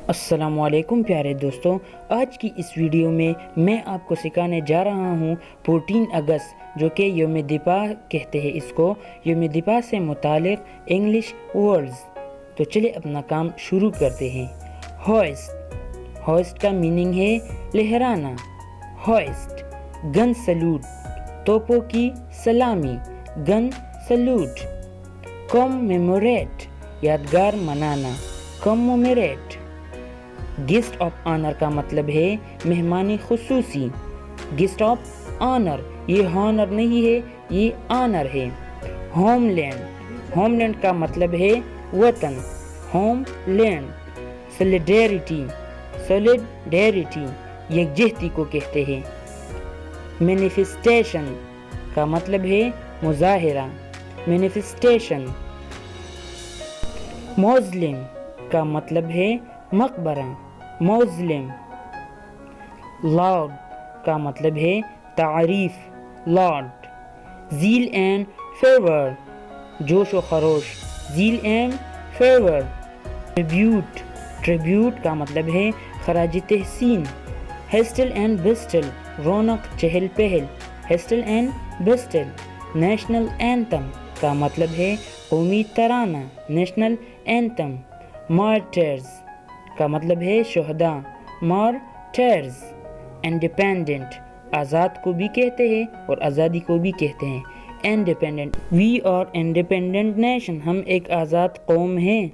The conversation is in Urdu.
السلام علیکم پیارے دوستوں، آج کی اس ویڈیو میں میں آپ کو سکھانے جا رہا ہوں 14 اگست جو کہ یوم دفاع کہتے ہیں اس کو، یوم دفاع سے متعلق انگلش ورڈز۔ تو چلے اپنا کام شروع کرتے ہیں۔ ہوئسٹ، ہوئسٹ کا میننگ ہے لہرانا۔ ہوئسٹ، گن سلوٹ، توپوں کی سلامی، گن سلوٹ۔ کمیموریٹ، یادگار منانا، کمیموریٹ۔ گیسٹ آف آنر کا مطلب ہے مہمان خصوصی۔ گیسٹ آف آنر، یہ ہانر نہیں ہے، یہ آنر ہے۔ ہوم لینڈ، ہوم لینڈ کا مطلب ہے وطن، ہوم لینڈ۔ سولیڈیریٹی، سولیڈیریٹی یکجہتی کو کہتے ہیں۔ مینیفیسٹیشن کا مطلب ہے مظاہرہ، مینیفیسٹیشن۔ موزلم کا مطلب ہے مقبرہ، موزلم۔ لاؤڈ کا مطلب ہے تعریف، لاؤڈ۔ زیل اینڈ فیور، جوش و خروش، زیل اینڈ فیور۔ ٹریبیوٹ، ٹریبیوٹ کا مطلب ہے خراج تحسین۔ ہسٹل اینڈ بسٹل، رونق چہل پہل، ہسٹل اینڈ بسٹل۔ نیشنل اینتھم کا مطلب ہے قومی ترانہ، نیشنل اینتھم۔ مارٹرز کا مطلب ہے شہداء، مارٹرز۔ انڈیپینڈنٹ، آزاد کو بھی کہتے ہیں اور آزادی کو بھی کہتے ہیں۔ Independent, we are independent nation, ہم ایک آزاد قوم ہیں۔